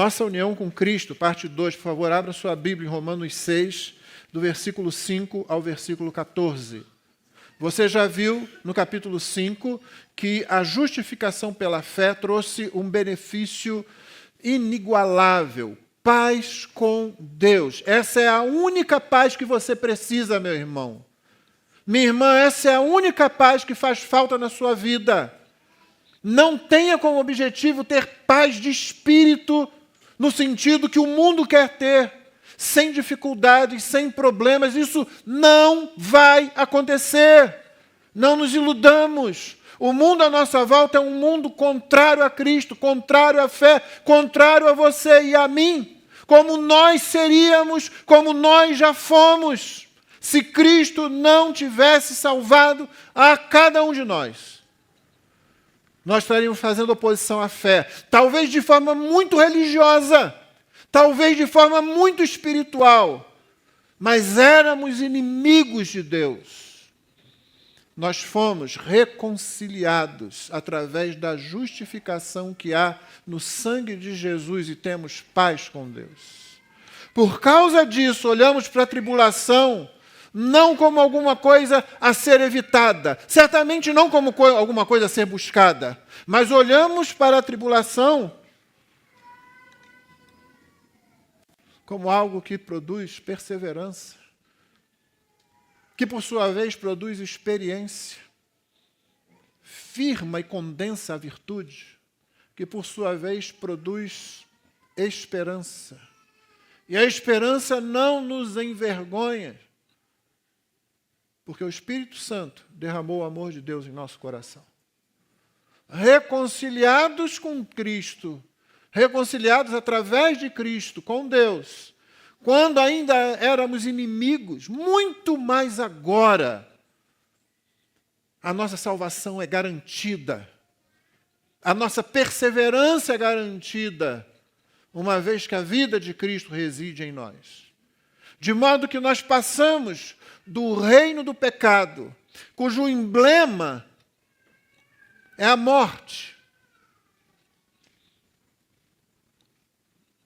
nossa união com Cristo, parte 2, por favor, abra sua Bíblia em Romanos 6, do versículo 5 ao versículo 14. Você já viu no capítulo 5 que a justificação pela fé trouxe um benefício inigualável, paz com Deus. Essa é a única paz que você precisa, meu irmão. Minha irmã, essa é a única paz que faz falta na sua vida. Não tenha como objetivo ter paz de espírito no sentido que o mundo quer ter, sem dificuldades, sem problemas. Isso não vai acontecer. Não nos iludamos. O mundo à nossa volta é um mundo contrário a Cristo, contrário à fé, contrário a você e a mim. Como nós seríamos, como nós já fomos, se Cristo não tivesse salvado a cada um de nós. Nós estaríamos fazendo oposição à fé, talvez de forma muito religiosa, talvez de forma muito espiritual, mas éramos inimigos de Deus. Nós fomos reconciliados através da justificação que há no sangue de Jesus e temos paz com Deus. Por causa disso, olhamos para a tribulação não como alguma coisa a ser evitada, certamente não como alguma coisa a ser buscada, mas olhamos para a tribulação como algo que produz perseverança, que por sua vez produz experiência, firma e condensa a virtude, que por sua vez produz esperança. E a esperança não nos envergonha, porque o Espírito Santo derramou o amor de Deus em nosso coração. Reconciliados com Cristo, reconciliados através de Cristo com Deus, quando ainda éramos inimigos, muito mais agora, a nossa salvação é garantida, a nossa perseverança é garantida, uma vez que a vida de Cristo reside em nós. De modo que nós passamos do reino do pecado, cujo emblema é a morte,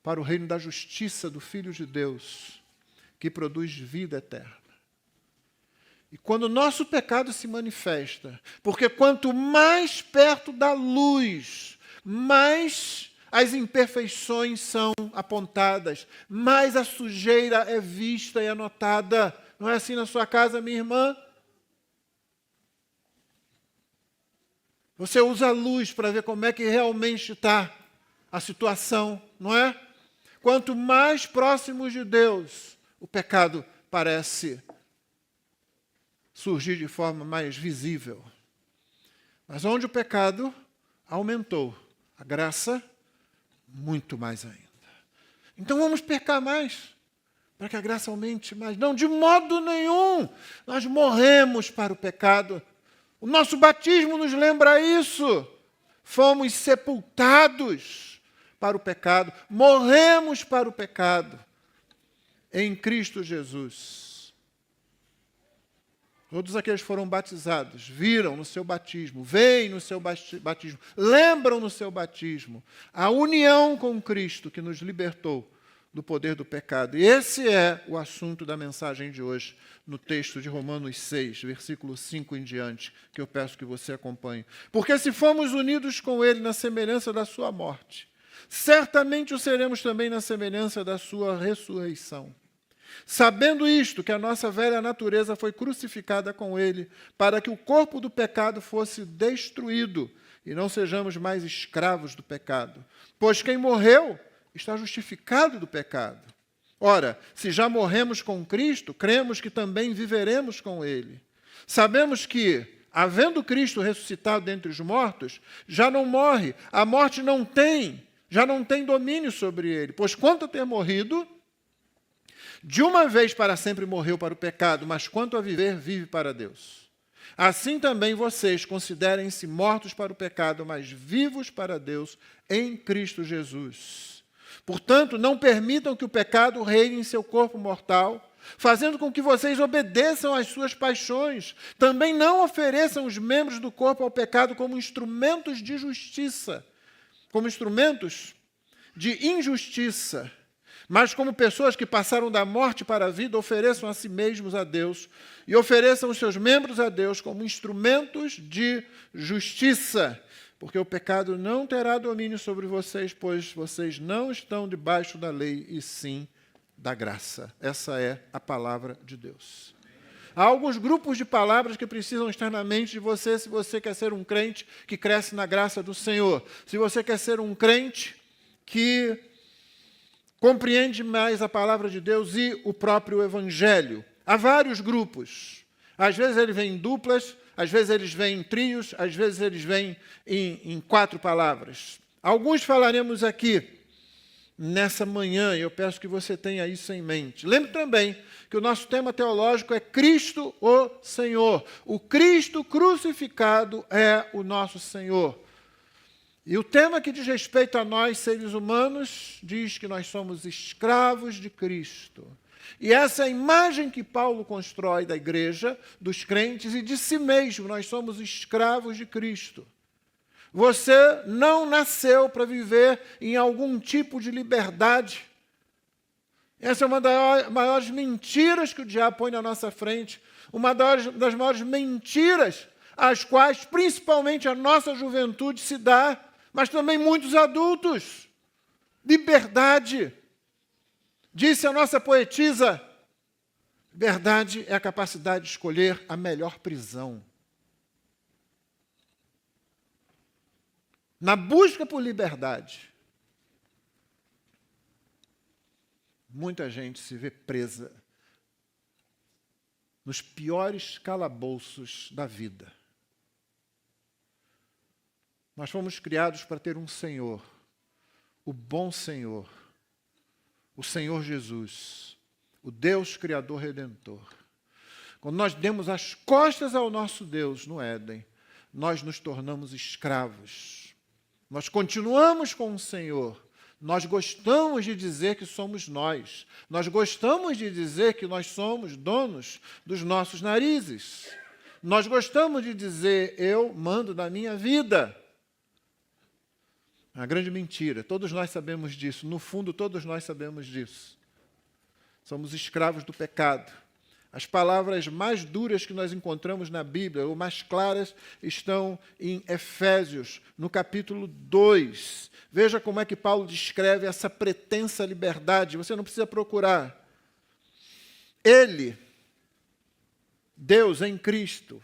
para o reino da justiça do Filho de Deus, que produz vida eterna. E quando o nosso pecado se manifesta, porque quanto mais perto da luz, mais as imperfeições são apontadas, mais a sujeira é vista e anotada. Não é assim na sua casa, minha irmã? Você usa a luz para ver como é que realmente está a situação, não é? Quanto mais próximos de Deus, o pecado parece surgir de forma mais visível. Mas onde o pecado aumentou, a graça, muito mais ainda. Então vamos pecar mais, para que a graça aumente mais. Não, de modo nenhum. Nós morremos para o pecado. O nosso batismo nos lembra isso. Fomos sepultados para o pecado. Morremos para o pecado em Cristo Jesus. Todos aqueles que foram batizados viram no seu batismo, veem no seu batismo, lembram no seu batismo a união com Cristo que nos libertou do poder do pecado. E esse é o assunto da mensagem de hoje, no texto de Romanos 6, versículo 5 em diante, que eu peço que você acompanhe. Porque se fomos unidos com Ele na semelhança da sua morte, certamente o seremos também na semelhança da sua ressurreição. Sabendo isto, que a nossa velha natureza foi crucificada com Ele, para que o corpo do pecado fosse destruído e não sejamos mais escravos do pecado. Pois quem morreu está justificado do pecado. Ora, se já morremos com Cristo, cremos que também viveremos com Ele. Sabemos que, havendo Cristo ressuscitado dentre os mortos, já não morre, a morte já não tem domínio sobre ele. Pois quanto a ter morrido, de uma vez para sempre morreu para o pecado, mas quanto a viver, vive para Deus. Assim também vocês considerem-se mortos para o pecado, mas vivos para Deus em Cristo Jesus. Portanto, não permitam que o pecado reine em seu corpo mortal, fazendo com que vocês obedeçam às suas paixões. Também não ofereçam os membros do corpo ao pecado como instrumentos de justiça, como instrumentos de injustiça, mas como pessoas que passaram da morte para a vida, ofereçam a si mesmos a Deus e ofereçam os seus membros a Deus como instrumentos de justiça, porque o pecado não terá domínio sobre vocês, pois vocês não estão debaixo da lei, e sim da graça. Essa é a palavra de Deus. Há alguns grupos de palavras que precisam estar na mente de você se você quer ser um crente que cresce na graça do Senhor. Se você quer ser um crente que compreende mais a palavra de Deus e o próprio Evangelho. Há vários grupos. Às vezes eles vêm em duplas, às vezes eles vêm em trios, às vezes eles vêm em 4 palavras. Alguns falaremos aqui nessa manhã, e eu peço que você tenha isso em mente. Lembre também que o nosso tema teológico é Cristo, o Senhor. O Cristo crucificado é o nosso Senhor. E o tema que diz respeito a nós, seres humanos, diz que nós somos escravos de Cristo. E essa é a imagem que Paulo constrói da igreja, dos crentes e de si mesmo. Nós somos escravos de Cristo. Você não nasceu para viver em algum tipo de liberdade. Essa é uma das maiores mentiras que o diabo põe na nossa frente. Uma das maiores mentiras às quais, principalmente, a nossa juventude se dá, mas também muitos adultos. Liberdade. Disse a nossa poetisa, liberdade é a capacidade de escolher a melhor prisão. Na busca por liberdade, muita gente se vê presa nos piores calabouços da vida. Nós fomos criados para ter um Senhor, o bom Senhor, o Senhor Jesus, o Deus Criador Redentor. Quando nós demos as costas ao nosso Deus no Éden, nós nos tornamos escravos. Nós continuamos com o Senhor. Nós gostamos de dizer que somos nós. Nós gostamos de dizer que nós somos donos dos nossos narizes. Nós gostamos de dizer, eu mando na minha vida. Uma grande mentira. Todos nós sabemos disso. No fundo, todos nós sabemos disso. Somos escravos do pecado. As palavras mais duras que nós encontramos na Bíblia, ou mais claras, estão em Efésios, no capítulo 2. Veja como é que Paulo descreve essa pretensa liberdade. Você não precisa procurar. Ele, Deus em Cristo,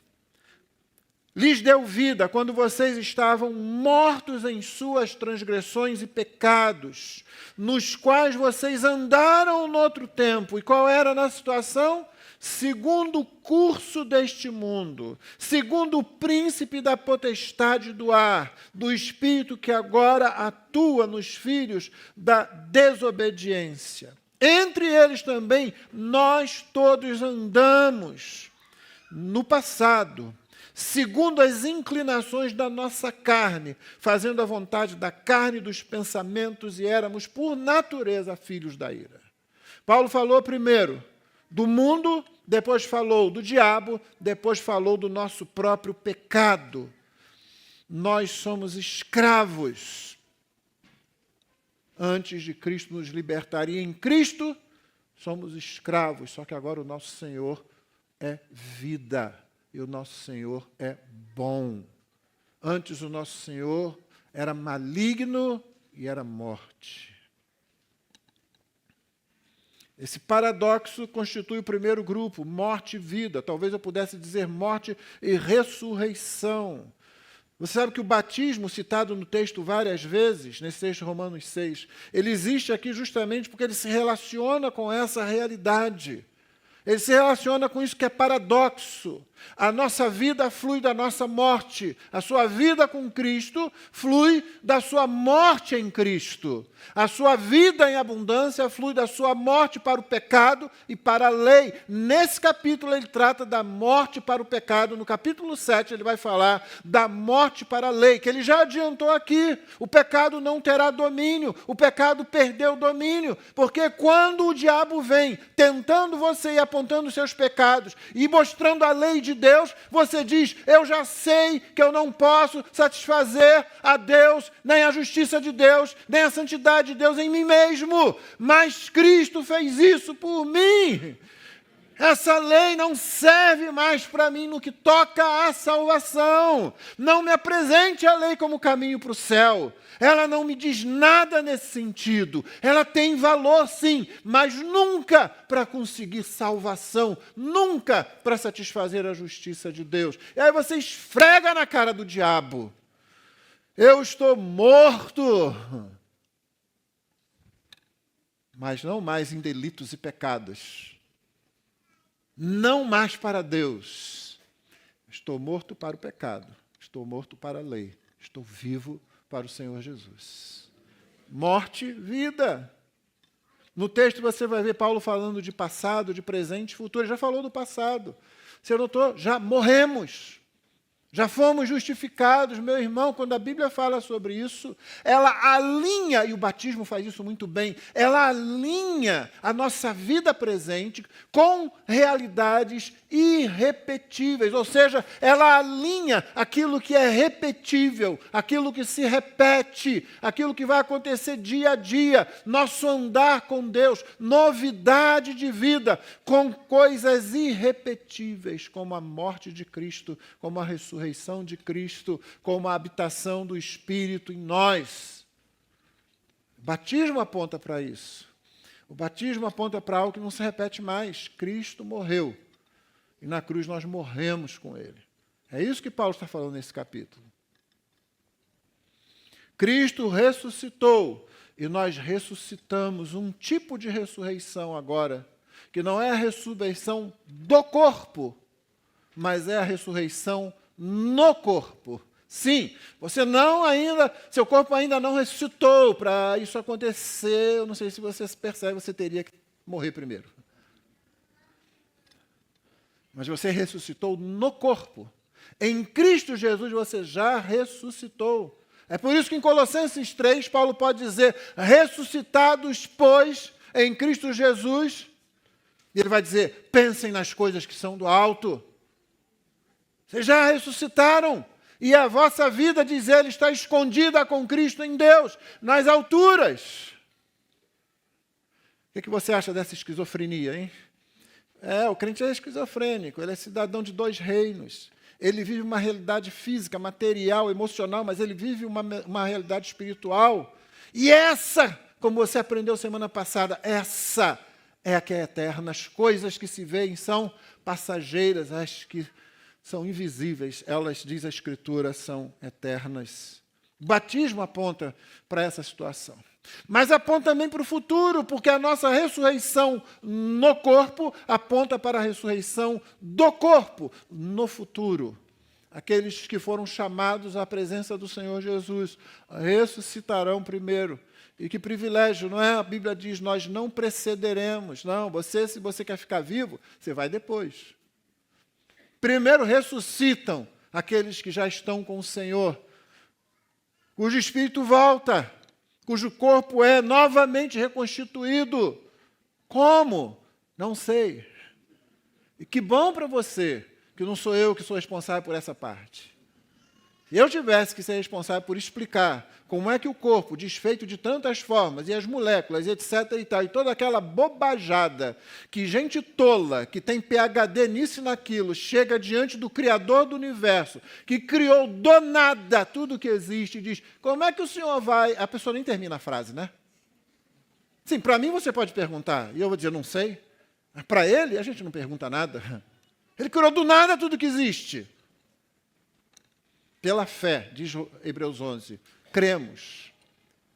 lhes deu vida quando vocês estavam mortos em suas transgressões e pecados, nos quais vocês andaram no outro tempo. E qual era a nossa situação? Segundo o curso deste mundo, segundo o príncipe da potestade do ar, do espírito que agora atua nos filhos da desobediência. Entre eles também nós todos andamos no passado, segundo as inclinações da nossa carne, fazendo a vontade da carne e dos pensamentos, e éramos, por natureza, filhos da ira. Paulo falou primeiro do mundo, depois falou do diabo, depois falou do nosso próprio pecado. Nós somos escravos antes de Cristo nos libertar. E em Cristo somos escravos, só que agora o nosso Senhor é vida. E o nosso Senhor é bom. Antes o nosso Senhor era maligno e era morte. Esse paradoxo constitui o primeiro grupo, morte e vida. Talvez eu pudesse dizer morte e ressurreição. Você sabe que o batismo, citado no texto várias vezes, nesse texto de Romanos 6, ele existe aqui justamente porque ele se relaciona com essa realidade. Ele se relaciona com isso que é paradoxo. A nossa vida flui da nossa morte. A sua vida com Cristo flui da sua morte em Cristo. A sua vida em abundância flui da sua morte para o pecado e para a lei. Nesse capítulo ele trata da morte para o pecado. No capítulo 7 ele vai falar da morte para a lei, que ele já adiantou aqui. O pecado não terá domínio. O pecado perdeu o domínio. Porque quando o diabo vem tentando você e apontando apontando os seus pecados e mostrando a lei de Deus, você diz, eu já sei que eu não posso satisfazer a Deus, nem a justiça de Deus, nem a santidade de Deus em mim mesmo, mas Cristo fez isso por mim. Essa lei não serve mais para mim no que toca à salvação. Não me apresente a lei como caminho para o céu. Ela não me diz nada nesse sentido. Ela tem valor, sim, mas nunca para conseguir salvação, nunca para satisfazer a justiça de Deus. E aí você esfrega na cara do diabo. Eu estou morto, mas não mais em delitos e pecados. Não mais para Deus. Estou morto para o pecado. Estou morto para a lei. Estou vivo para o Senhor Jesus. Morte, vida. No texto você vai ver Paulo falando de passado, de presente e futuro. Ele já falou do passado. Você notou? Já morremos. Já fomos justificados, meu irmão. Quando a Bíblia fala sobre isso, ela alinha, e o batismo faz isso muito bem, ela alinha a nossa vida presente com realidades irrepetíveis, ou seja, ela alinha aquilo que é repetível, aquilo que se repete, aquilo que vai acontecer dia a dia, nosso andar com Deus, novidade de vida, com coisas irrepetíveis, como a morte de Cristo, como a ressurreição de Cristo, como a habitação do Espírito em nós. O batismo aponta para isso. O batismo aponta para algo que não se repete mais. Cristo morreu. E na cruz nós morremos com Ele. É isso que Paulo está falando nesse capítulo. Cristo ressuscitou. E nós ressuscitamos um tipo de ressurreição agora, que não é a ressurreição do corpo, mas é a ressurreição no corpo. Sim, seu corpo ainda não ressuscitou. Para isso acontecer, eu não sei se você percebe, você teria que morrer primeiro. Mas você ressuscitou no corpo. Em Cristo Jesus você já ressuscitou. É por isso que em Colossenses 3, Paulo pode dizer, ressuscitados, pois, em Cristo Jesus, e ele vai dizer, pensem nas coisas que são do alto. Vocês já ressuscitaram, e a vossa vida, diz ele, está escondida com Cristo em Deus, nas alturas. O que você acha dessa esquizofrenia, hein? O crente é esquizofrênico, ele é cidadão de dois reinos. Ele vive uma realidade física, material, emocional, mas ele vive uma realidade espiritual. E essa, como você aprendeu semana passada, essa é a que é eterna. As coisas que se veem são passageiras, as que são invisíveis, elas, diz a Escritura, são eternas. O batismo aponta para essa situação. Mas aponta também para o futuro, porque a nossa ressurreição no corpo aponta para a ressurreição do corpo no futuro. Aqueles que foram chamados à presença do Senhor Jesus ressuscitarão primeiro. E que privilégio, não é? A Bíblia diz, nós não precederemos. Não, se você quer ficar vivo, você vai depois. Primeiro ressuscitam aqueles que já estão com o Senhor, cujo espírito volta, cujo corpo é novamente reconstituído. Como? Não sei. E que bom para você, que não sou eu que sou responsável por essa parte. Se eu tivesse que ser responsável por explicar como é que o corpo, desfeito de tantas formas, e as moléculas, e etc. e tal, e toda aquela bobajada que gente tola, que tem PhD nisso e naquilo, chega diante do Criador do universo, que criou do nada tudo que existe, e diz, como é que o senhor vai... A pessoa nem termina a frase, né? Sim, para mim você pode perguntar, e eu vou dizer, não sei. Para ele, a gente não pergunta nada. Ele criou do nada tudo que existe. Pela fé, diz Hebreus 11, cremos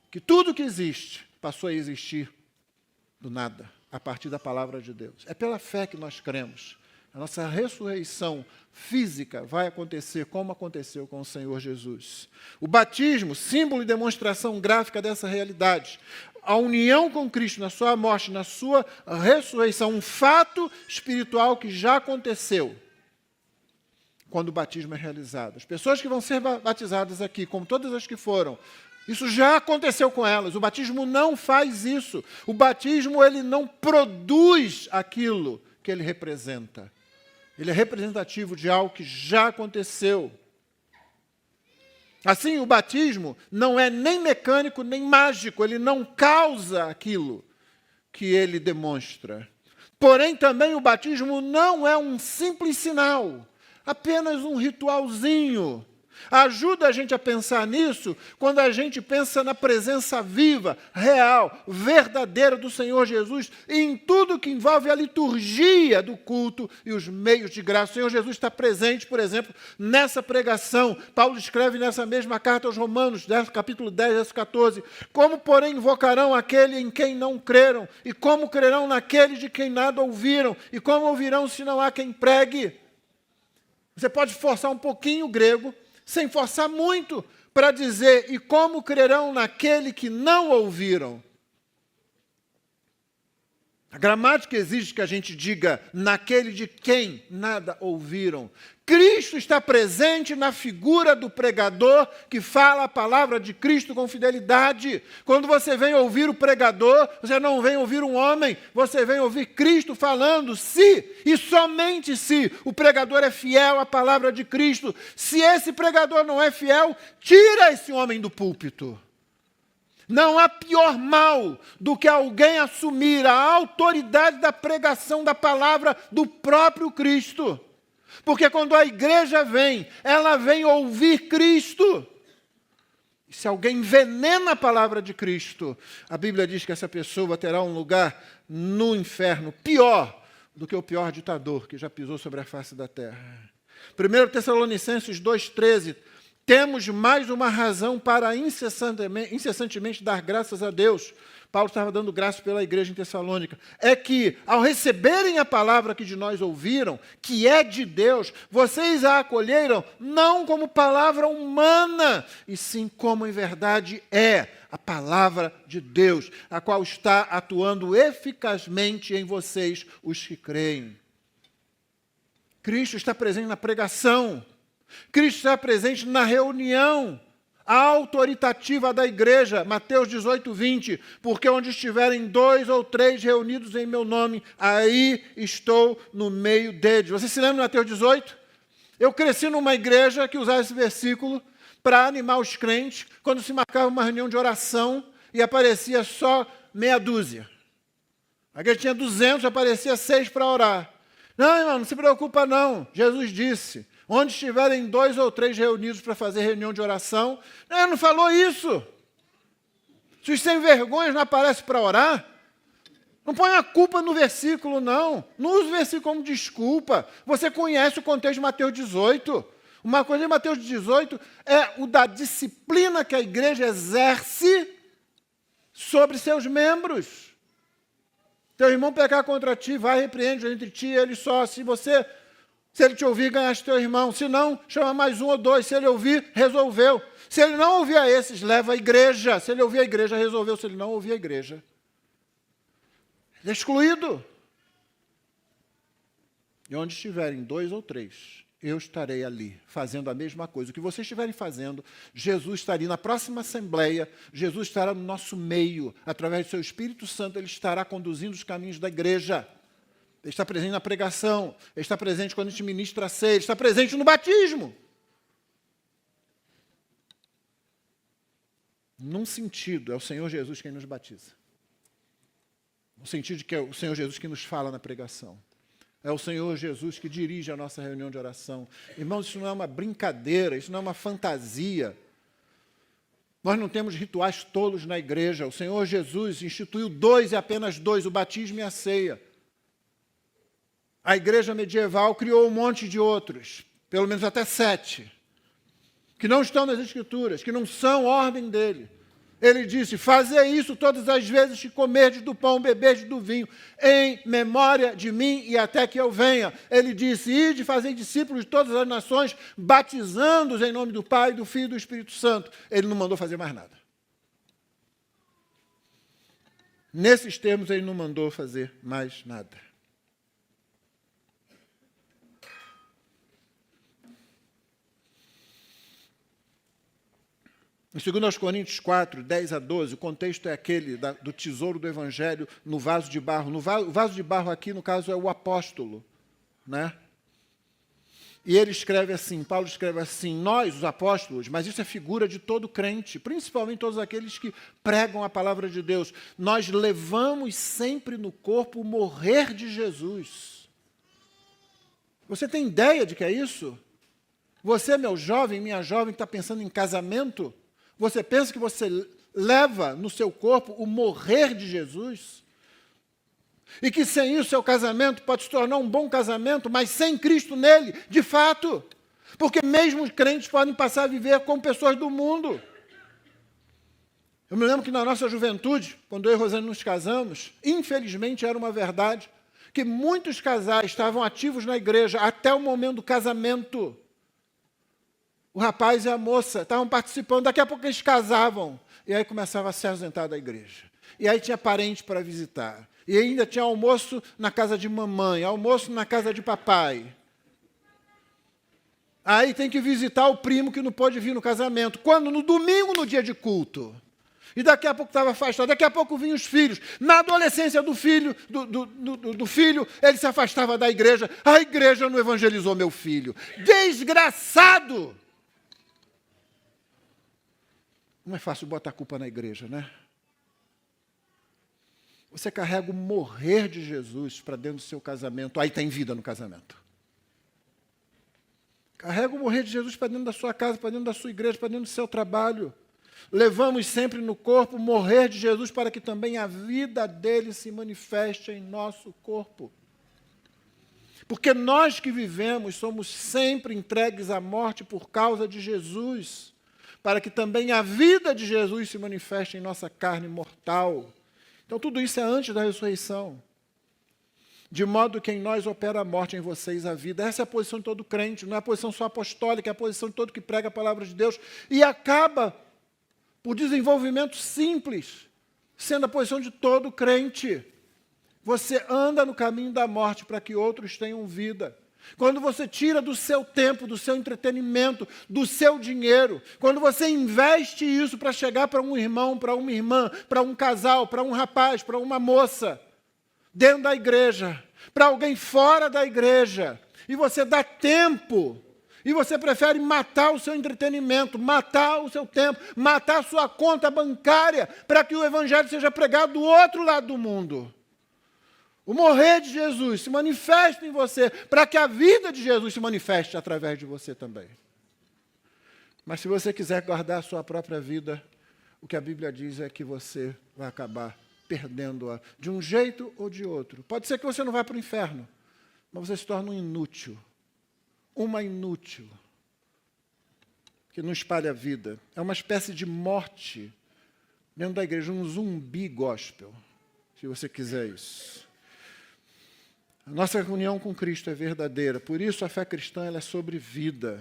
que tudo que existe passou a existir do nada, a partir da palavra de Deus. É pela fé que nós cremos. A nossa ressurreição física vai acontecer como aconteceu com o Senhor Jesus. O batismo, símbolo e demonstração gráfica dessa realidade. A união com Cristo na sua morte, na sua ressurreição, um fato espiritual que já aconteceu quando o batismo é realizado. As pessoas que vão ser batizadas aqui, como todas as que foram, isso já aconteceu com elas. O batismo não faz isso. O batismo, ele não produz aquilo que ele representa. Ele é representativo de algo que já aconteceu. Assim, o batismo não é nem mecânico, nem mágico. Ele não causa aquilo que ele demonstra. Porém, também o batismo não é um simples sinal, apenas um ritualzinho. Ajuda a gente a pensar nisso quando a gente pensa na presença viva, real, verdadeira do Senhor Jesus e em tudo que envolve a liturgia do culto e os meios de graça. O Senhor Jesus está presente, por exemplo, nessa pregação. Paulo escreve nessa mesma carta aos Romanos, capítulo 10, verso 14. Como, porém, invocarão aquele em quem não creram? E como crerão naquele de quem nada ouviram? E como ouvirão se não há quem pregue? Você pode forçar um pouquinho o grego, sem forçar muito, para dizer, e como crerão naquele que não ouviram? A gramática exige que a gente diga, naquele de quem nada ouviram. Cristo está presente na figura do pregador que fala a palavra de Cristo com fidelidade. Quando você vem ouvir o pregador, você não vem ouvir um homem, você vem ouvir Cristo falando, se e somente se o pregador é fiel à palavra de Cristo. Se esse pregador não é fiel, tira esse homem do púlpito. Não há pior mal do que alguém assumir a autoridade da pregação da palavra do próprio Cristo. Porque quando a igreja vem, ela vem ouvir Cristo. E se alguém envenena a palavra de Cristo, a Bíblia diz que essa pessoa terá um lugar no inferno pior do que o pior ditador que já pisou sobre a face da terra. 1 Tessalonicenses 2,13. Temos mais uma razão para incessantemente dar graças a Deus. Paulo estava dando graças pela igreja em Tessalônica. É que, ao receberem a palavra que de nós ouviram, que é de Deus, vocês a acolheram não como palavra humana, e sim como em verdade é a palavra de Deus, a qual está atuando eficazmente em vocês, os que creem. Cristo está presente na pregação. Cristo está presente na reunião autoritativa da igreja, Mateus 18, 20, porque onde estiverem 2 ou 3 reunidos em meu nome, aí estou no meio deles. Você se lembra de Mateus 18? Eu cresci numa igreja que usava esse versículo para animar os crentes, quando se marcava uma reunião de oração e aparecia só meia dúzia. A igreja tinha 200, aparecia 6 para orar. Não, irmão, não se preocupa não, Jesus disse, onde estiverem 2 ou 3 reunidos para fazer reunião de oração. Ele não falou isso. Se os sem vergonhas não aparecem para orar, não põe a culpa no versículo, não. Não use o versículo como desculpa. Você conhece o contexto de Mateus 18. Uma coisa de Mateus 18 é o da disciplina que a igreja exerce sobre seus membros. Teu irmão pecar contra ti, vai, repreende entre ti e ele só. Se ele te ouvir, ganhaste teu irmão. Se não, chama mais 1 ou 2. Se ele ouvir, resolveu. Se ele não ouvir a esses, leva a igreja. Se ele ouvir a igreja, resolveu. Se ele não ouvir a igreja, ele é excluído. E onde estiverem 2 ou 3, eu estarei ali, fazendo a mesma coisa. O que vocês estiverem fazendo, Jesus estaria na próxima assembleia, Jesus estará no nosso meio, através do seu Espírito Santo, ele estará conduzindo os caminhos da igreja. Ele está presente na pregação, ele está presente quando a gente ministra a ceia, ele está presente no batismo. Num sentido, é o Senhor Jesus quem nos batiza. No sentido de que é o Senhor Jesus que nos fala na pregação. É o Senhor Jesus que dirige a nossa reunião de oração. Irmãos, isso não é uma brincadeira, isso não é uma fantasia. Nós não temos rituais tolos na igreja. O Senhor Jesus instituiu 2 e apenas 2, o batismo e a ceia. A igreja medieval criou um monte de outros, pelo menos até 7, que não estão nas Escrituras, que não são ordem dele. Ele disse, fazei isso todas as vezes que comerdes do pão, beberdes do vinho, em memória de mim e até que eu venha. Ele disse, ide, fazei discípulos de todas as nações, batizando-os em nome do Pai, do Filho e do Espírito Santo. Ele não mandou fazer mais nada. Nesses termos, ele não mandou fazer mais nada. Em 2 Coríntios 4, 10 a 12, o contexto é aquele do tesouro do Evangelho no vaso de barro. O vaso de barro aqui, no caso, é o apóstolo, né? E ele escreve assim, Paulo escreve assim, nós, os apóstolos, mas isso é figura de todo crente, principalmente todos aqueles que pregam a palavra de Deus, nós levamos sempre no corpo o morrer de Jesus. Você tem ideia de que é isso? Você, meu jovem, minha jovem, que está pensando em casamento, você pensa que você leva no seu corpo o morrer de Jesus? E que sem isso seu casamento pode se tornar um bom casamento, mas sem Cristo nele, de fato. Porque mesmo os crentes podem passar a viver como pessoas do mundo. Eu me lembro que na nossa juventude, quando eu e Rosane nos casamos, infelizmente era uma verdade, que muitos casais estavam ativos na igreja até o momento do casamento. O rapaz e a moça estavam participando, daqui a pouco eles casavam. E aí começava a se ausentar da igreja. E aí tinha parente para visitar. E ainda tinha almoço na casa de mamãe, almoço na casa de papai. Aí tem que visitar o primo que não pôde vir no casamento. Quando? No domingo, no dia de culto. E daqui a pouco estava afastado, daqui a pouco vinham os filhos. Na adolescência do filho, do filho, ele se afastava da igreja. A igreja não evangelizou meu filho. Desgraçado! Não é fácil botar a culpa na igreja, né? Você carrega o morrer de Jesus para dentro do seu casamento. Aí tem vida no casamento. Carrega o morrer de Jesus para dentro da sua casa, para dentro da sua igreja, para dentro do seu trabalho. Levamos sempre no corpo o morrer de Jesus para que também a vida dele se manifeste em nosso corpo. Porque nós que vivemos somos sempre entregues à morte por causa de Jesus, para que também a vida de Jesus se manifeste em nossa carne mortal. Então, tudo isso é antes da ressurreição. De modo que em nós opera a morte, em vocês a vida. Essa é a posição de todo crente, não é a posição só apostólica, é a posição de todo que prega a palavra de Deus. E acaba, por desenvolvimento simples, sendo a posição de todo crente. Você anda no caminho da morte para que outros tenham vida. Quando você tira do seu tempo, do seu entretenimento, do seu dinheiro, quando você investe isso para chegar para um irmão, para uma irmã, para um casal, para um rapaz, para uma moça, dentro da igreja, para alguém fora da igreja, e você dá tempo, e você prefere matar o seu entretenimento, matar o seu tempo, matar a sua conta bancária, para que o evangelho seja pregado do outro lado do mundo. O morrer de Jesus se manifesta em você, para que a vida de Jesus se manifeste através de você também. Mas se você quiser guardar a sua própria vida, o que a Bíblia diz é que você vai acabar perdendo-a de um jeito ou de outro. Pode ser que você não vá para o inferno, mas você se torna um inútil, uma inútil, que não espalha a vida. É uma espécie de morte dentro da igreja, um zumbi gospel, se você quiser isso. A nossa união com Cristo é verdadeira, por isso a fé cristã ela é sobre vida.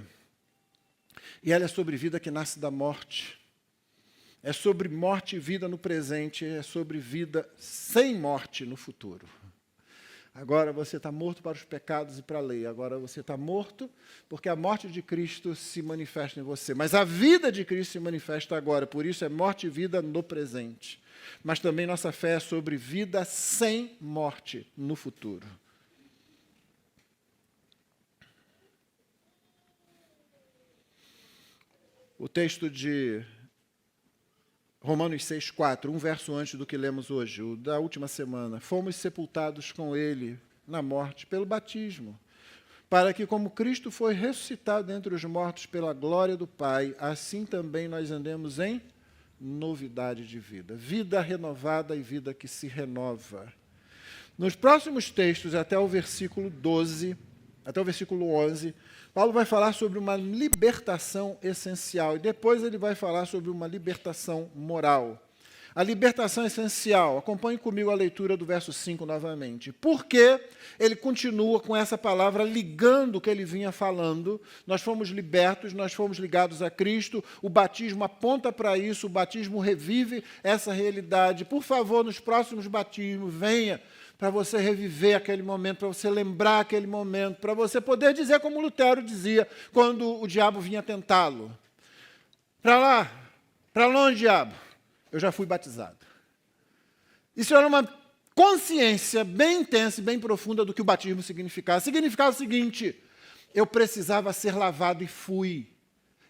E ela é sobre vida que nasce da morte. É sobre morte e vida no presente, é sobre vida sem morte no futuro. Agora você está morto para os pecados e para a lei. Agora você está morto porque a morte de Cristo se manifesta em você. Mas a vida de Cristo se manifesta agora, por isso é morte e vida no presente. Mas também nossa fé é sobre vida sem morte no futuro. O texto de Romanos 6,4, um verso antes do que lemos hoje, o da última semana. Fomos sepultados com ele na morte pelo batismo, para que, como Cristo foi ressuscitado entre os mortos pela glória do Pai, assim também nós andemos em novidade de vida. Vida renovada e vida que se renova. Nos próximos textos, até o versículo 12, até o versículo 11, Paulo vai falar sobre uma libertação essencial e depois ele vai falar sobre uma libertação moral. A libertação essencial, acompanhe comigo a leitura do verso 5 novamente. Porque ele continua com essa palavra ligando o que ele vinha falando. Nós fomos libertos, nós fomos ligados a Cristo, o batismo aponta para isso, o batismo revive essa realidade. Por favor, nos próximos batismos, venha para você reviver aquele momento, para você lembrar aquele momento, para você poder dizer como Lutero dizia quando o diabo vinha tentá-lo. Para lá, Para longe, diabo, eu já fui batizado. Isso era uma consciência bem intensa e bem profunda do que o batismo significava. Significava o seguinte: eu precisava ser lavado e fui.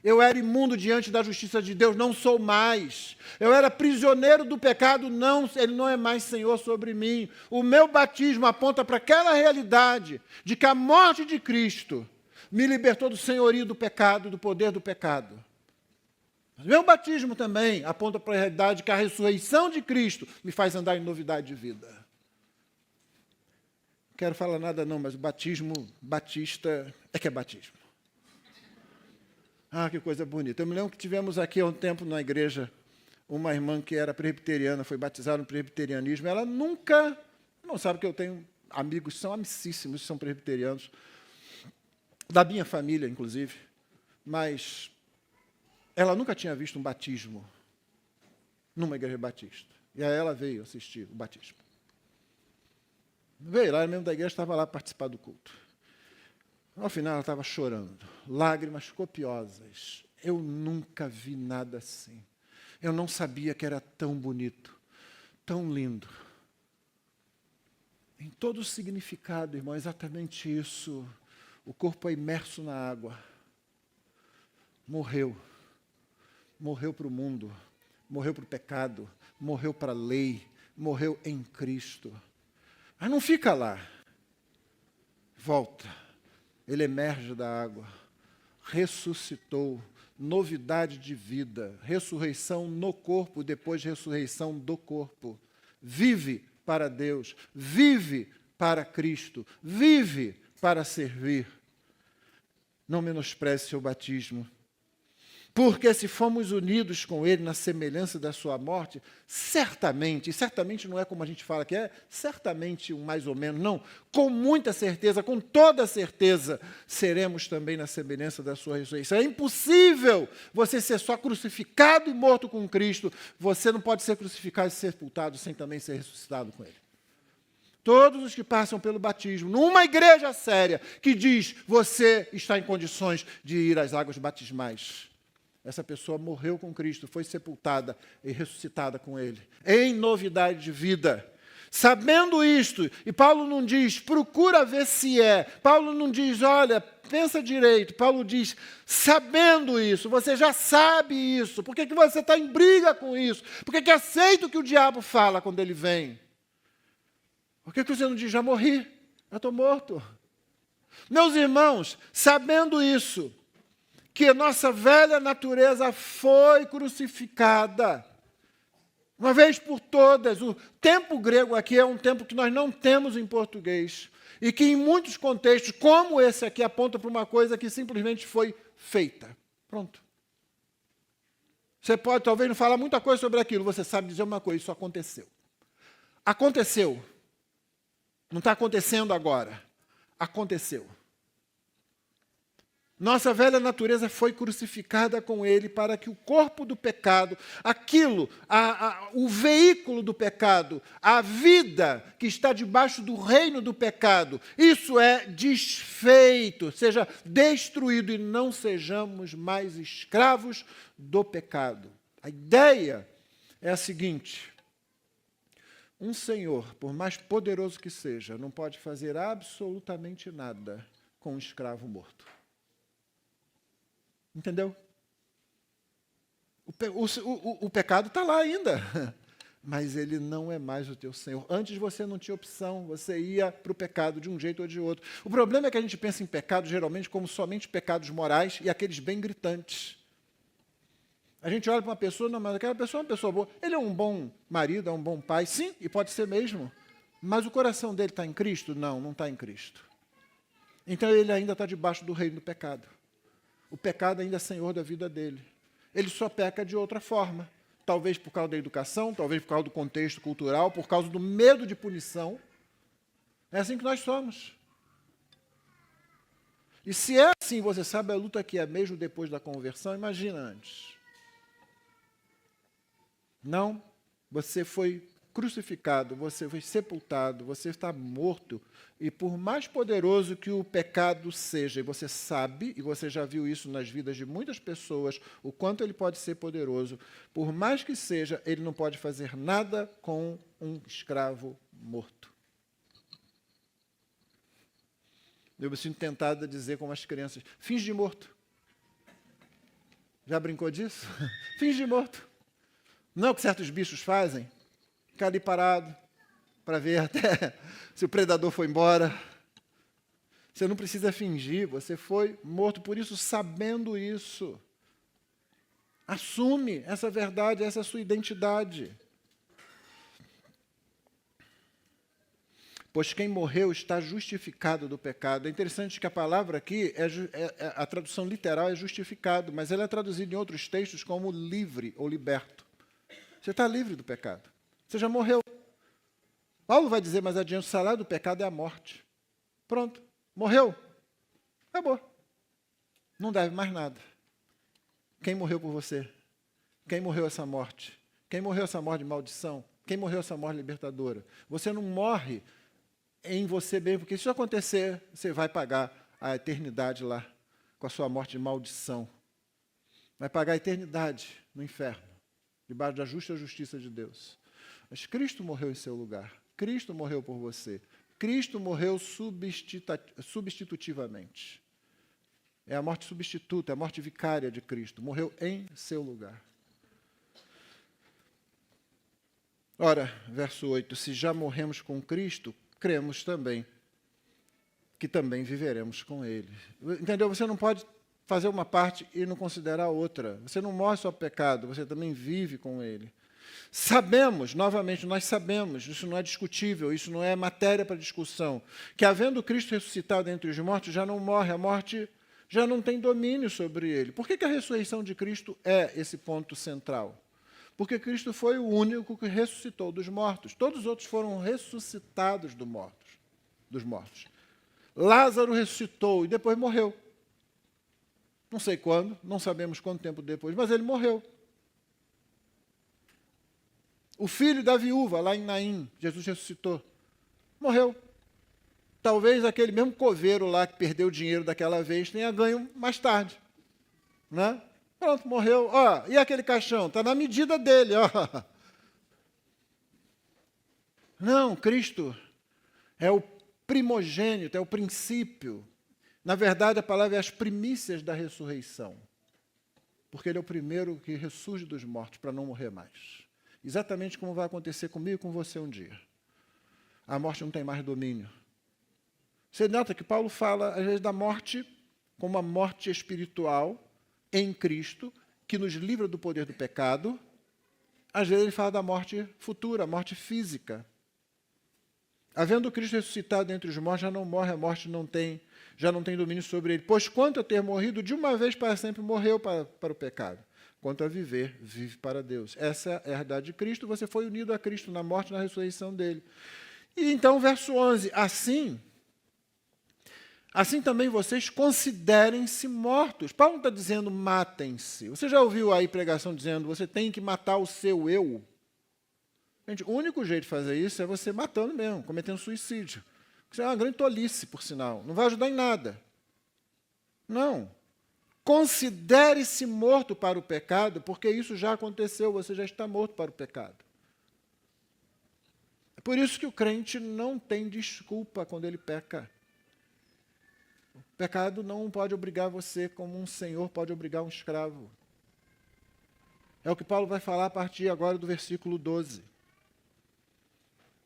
Eu era imundo diante da justiça de Deus, não sou mais. Eu era prisioneiro do pecado, não, ele não é mais Senhor sobre mim. O meu batismo aponta para aquela realidade de que a morte de Cristo me libertou do senhorio do pecado, do poder do pecado. O meu batismo também aponta para a realidade de que a ressurreição de Cristo me faz andar em novidade de vida. Não quero falar nada não, mas o batismo batista é que é batismo. Ah, que coisa bonita. Eu me lembro que tivemos aqui há um tempo na igreja uma irmã que era presbiteriana, foi batizada no presbiterianismo. Ela nunca, não sabe que eu tenho amigos, são amicíssimos, são presbiterianos, da minha família, inclusive, mas ela nunca tinha visto um batismo numa igreja batista. E aí ela veio assistir o batismo. Veio lá, mesmo da igreja, estava lá participar do culto. Ao final, ela estava chorando, lágrimas copiosas. Eu nunca vi nada assim. Eu não sabia que era tão bonito, tão lindo. Em todo o significado, irmão, é exatamente isso. O corpo é imerso na água. Morreu. Morreu para o mundo. Morreu para o pecado. Morreu para a lei. Morreu em Cristo. Mas não fica lá. Volta. Ele emerge da água, ressuscitou, novidade de vida, ressurreição no corpo, depois ressurreição do corpo. Vive para Deus, vive para Cristo, vive para servir. Não menospreze seu batismo. Porque se fomos unidos com Ele na semelhança da sua morte, certamente, e certamente não é como a gente fala que é, certamente um mais ou menos, não, com muita certeza, com toda certeza, seremos também na semelhança da sua ressurreição. É impossível você ser só crucificado e morto com Cristo, você não pode ser crucificado e sepultado sem também ser ressuscitado com Ele. Todos os que passam pelo batismo, numa igreja séria, que diz, você está em condições de ir às águas batismais, essa pessoa morreu com Cristo, foi sepultada e ressuscitada com Ele, em novidade de vida. Sabendo isto, e Paulo não diz, procura ver se é. Paulo não diz, olha, pensa direito. Paulo diz, sabendo isso, você já sabe isso. Por que você está em briga com isso? Por que aceita o que o diabo fala quando ele vem? Por que você não diz, já morri, já estou morto? Meus irmãos, sabendo isso, que a nossa velha natureza foi crucificada, uma vez por todas. O tempo grego aqui é um tempo que nós não temos em português, e que em muitos contextos, como esse aqui, aponta para uma coisa que simplesmente foi feita. Pronto. Você pode, talvez, não falar muita coisa sobre aquilo, você sabe dizer uma coisa, isso aconteceu. Aconteceu. Não está acontecendo agora. Aconteceu. Nossa velha natureza foi crucificada com Ele para que o corpo do pecado, aquilo, o veículo do pecado, a vida que está debaixo do reino do pecado, isso é desfeito, seja destruído e não sejamos mais escravos do pecado. A ideia é a seguinte: um senhor, por mais poderoso que seja, não pode fazer absolutamente nada com um escravo morto. Entendeu? O pecado está lá ainda, mas ele não é mais o teu Senhor. Antes você não tinha opção, você ia para o pecado de um jeito ou de outro. O problema é que a gente pensa em pecado geralmente como somente pecados morais e aqueles bem gritantes. A gente olha para uma pessoa, não, mas aquela pessoa é uma pessoa boa. Ele é um bom marido, é um bom pai, sim, e pode ser mesmo. Mas o coração dele está em Cristo? Não, não está em Cristo. Então ele ainda está debaixo do reino do pecado. O pecado ainda é senhor da vida dele. Ele só peca de outra forma. Talvez por causa da educação, talvez por causa do contexto cultural, por causa do medo de punição. É assim que nós somos. E se é assim, você sabe a luta que é mesmo depois da conversão, imagina antes. Não, você foi crucificado, você foi sepultado, você está morto, e por mais poderoso que o pecado seja, e você sabe, e você já viu isso nas vidas de muitas pessoas, o quanto ele pode ser poderoso, por mais que seja, ele não pode fazer nada com um escravo morto. Eu me sinto tentado a dizer como as crianças, finge de morto. Já brincou disso? Finge de morto. Não é o que certos bichos fazem? Ficar ali parado para ver até se o predador foi embora. Você não precisa fingir, você foi morto. Por isso, sabendo isso, assume essa verdade, essa é a sua identidade. Pois quem morreu está justificado do pecado. É interessante que a palavra aqui, a tradução literal é justificado, mas ela é traduzida em outros textos como livre ou liberto. Você está livre do pecado. Você já morreu. Paulo vai dizer mais adiante, o salário do pecado é a morte. Pronto, morreu. Acabou. Não deve mais nada. Quem morreu por você? Quem morreu essa morte? Quem morreu essa morte de maldição? Quem morreu essa morte libertadora? Você não morre em você mesmo, porque se isso acontecer, você vai pagar a eternidade lá, com a sua morte de maldição. Vai pagar a eternidade no inferno, debaixo da justa justiça de Deus. Mas Cristo morreu em seu lugar. Cristo morreu por você. Cristo morreu substitutivamente. É a morte substituta, é a morte vicária de Cristo. Morreu em seu lugar. Ora, verso 8, se já morremos com Cristo, cremos também que também viveremos com Ele. Entendeu? Você não pode fazer uma parte e não considerar a outra. Você não morre só pecado, você também vive com Ele. Sabemos, novamente, nós sabemos, isso não é discutível, isso não é matéria para discussão, que havendo Cristo ressuscitado entre os mortos, já não morre, a morte já não tem domínio sobre ele. Por que a ressurreição de Cristo é esse ponto central? Porque Cristo foi o único que ressuscitou dos mortos. Todos os outros foram ressuscitados dos mortos. Lázaro ressuscitou e depois morreu. Não sei quando, não sabemos quanto tempo depois, mas ele morreu. O filho da viúva, lá em Naim, Jesus ressuscitou. Morreu. Talvez aquele mesmo coveiro lá que perdeu o dinheiro daquela vez tenha ganho mais tarde. Né? Pronto, morreu. Ó, e aquele caixão? Está na medida dele. Ó. Não, Cristo é o primogênito, é o princípio. Na verdade, a palavra é as primícias da ressurreição. Porque ele é o primeiro que ressurge dos mortos para não morrer mais. Exatamente como vai acontecer comigo e com você um dia. A morte não tem mais domínio. Você nota que Paulo fala, às vezes, da morte como uma morte espiritual em Cristo, que nos livra do poder do pecado. Às vezes ele fala da morte futura, a morte física. Havendo Cristo ressuscitado entre os mortos, já não morre, a morte já não tem domínio sobre ele. Pois quanto a ter morrido, de uma vez para sempre morreu para o pecado. Quanto a viver, vive para Deus. Essa é a verdade de Cristo, você foi unido a Cristo na morte e na ressurreição dele. E então, verso 11, assim também vocês considerem-se mortos. Paulo está dizendo, matem-se. Você já ouviu aí pregação dizendo, você tem que matar o seu eu? Gente, o único jeito de fazer isso é você matando mesmo, cometendo suicídio. Isso é uma grande tolice, por sinal. Não vai ajudar em nada. Não. Considere-se morto para o pecado, porque isso já aconteceu, você já está morto para o pecado. É por isso que o crente não tem desculpa quando ele peca. O pecado não pode obrigar você como um senhor pode obrigar um escravo. É o que Paulo vai falar a partir agora do versículo 12.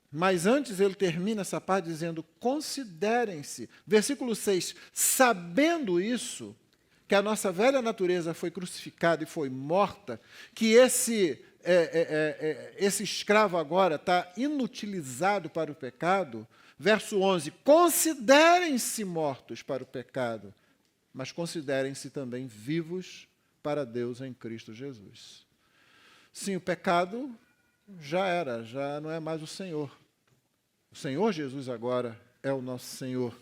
Mas antes ele termina essa parte dizendo, considerem-se. Versículo 6, sabendo isso, que a nossa velha natureza foi crucificada e foi morta, que esse escravo agora está inutilizado para o pecado. Verso 11, considerem-se mortos para o pecado, mas considerem-se também vivos para Deus em Cristo Jesus. Sim, o pecado já não é mais o Senhor. O Senhor Jesus agora é o nosso Senhor.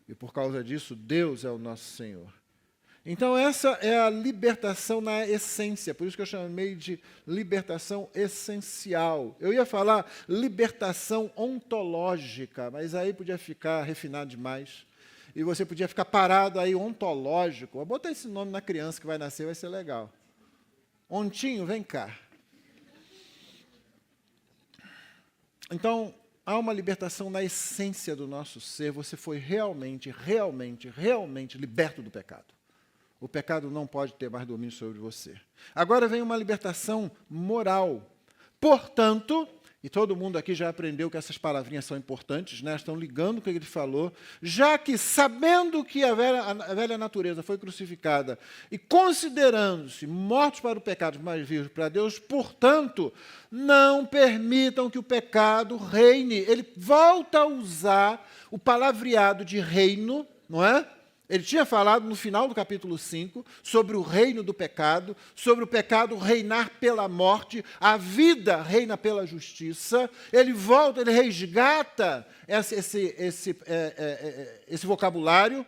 E por causa disso, Deus é o nosso Senhor. Então, essa é a libertação na essência, por isso que eu chamei de libertação essencial. Eu ia falar libertação ontológica, mas aí podia ficar refinado demais. E você podia ficar parado aí, ontológico. Vou botar esse nome na criança que vai nascer, vai ser legal. Ontinho, vem cá. Então, há uma libertação na essência do nosso ser. Você foi realmente liberto do pecado. O pecado não pode ter mais domínio sobre você. Agora vem uma libertação moral. Portanto, e todo mundo aqui já aprendeu que essas palavrinhas são importantes, né? Estão ligando com o que ele falou, já que sabendo que a velha natureza foi crucificada e considerando-se mortos para o pecado, mas vivos para Deus, portanto, não permitam que o pecado reine. Ele volta a usar o palavreado de reino, não é? Ele tinha falado no final do capítulo 5 sobre o reino do pecado, sobre o pecado reinar pela morte, a reina pela justiça. Ele volta, ele resgata esse vocabulário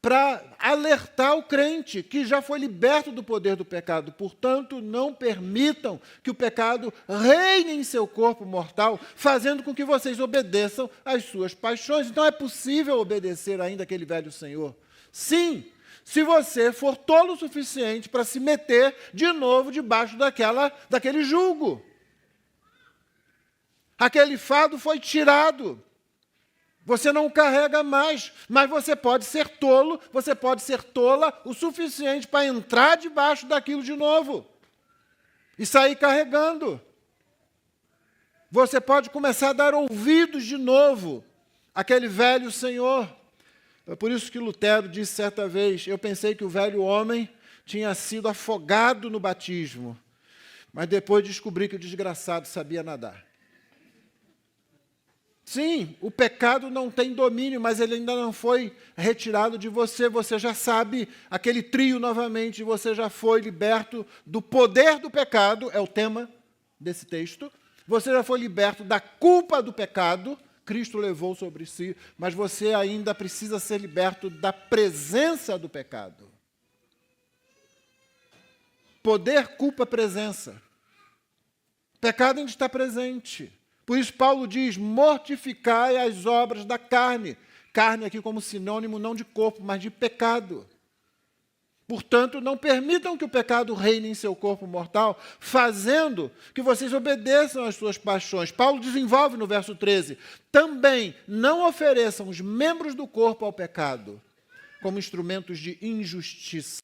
para alertar o crente que já foi liberto do poder do pecado. Portanto, não permitam que o pecado reine em seu corpo mortal, fazendo com que vocês obedeçam às suas paixões. Então, é possível obedecer ainda aquele velho senhor? Sim, se você for tolo o suficiente para se meter de novo debaixo daquele jugo. Aquele fardo foi tirado. Você não carrega mais, mas você pode ser tolo, você pode ser tola o suficiente para entrar debaixo daquilo de novo e sair carregando. Você pode começar a dar ouvidos de novo àquele velho senhor. É por isso que Lutero disse certa vez, eu pensei que o velho homem tinha sido afogado no batismo, mas depois descobri que o desgraçado sabia nadar. Sim, o pecado não tem domínio, mas ele ainda não foi retirado de você. Você já sabe aquele trio novamente, você já foi liberto do poder do pecado, é o tema desse texto. Você já foi liberto da culpa do pecado, Cristo levou sobre si, mas você ainda precisa ser liberto da presença do pecado. Poder, culpa, presença. Pecado ainda está presente. Por isso Paulo diz, mortificai as obras da carne. Carne aqui como sinônimo não de corpo, mas de pecado. Portanto, não permitam que o pecado reine em seu corpo mortal, fazendo que vocês obedeçam às suas paixões. Paulo desenvolve no verso 13, também não ofereçam os membros do corpo ao pecado, como instrumentos de injustiça.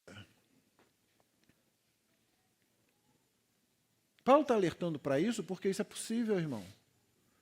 Paulo está alertando para isso porque isso é possível, irmão.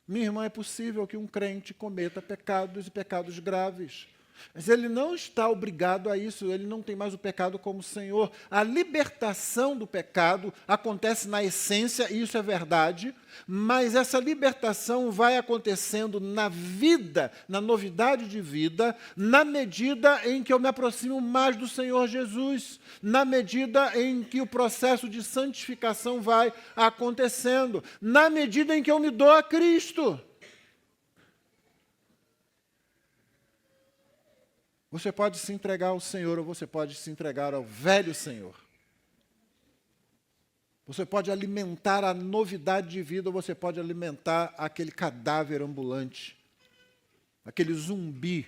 Minha irmã, é possível que um crente cometa pecados e pecados graves. Mas ele não está obrigado a isso, ele não tem mais o pecado como Senhor. A libertação do pecado acontece na essência, e isso é verdade, mas essa libertação vai acontecendo na vida, na novidade de vida, na medida em que eu me aproximo mais do Senhor Jesus, na medida em que o processo de santificação vai acontecendo, na medida em que eu me dou a Cristo. Você pode se entregar ao Senhor ou você pode se entregar ao velho Senhor. Você pode alimentar a novidade de vida ou você pode alimentar aquele cadáver ambulante, aquele zumbi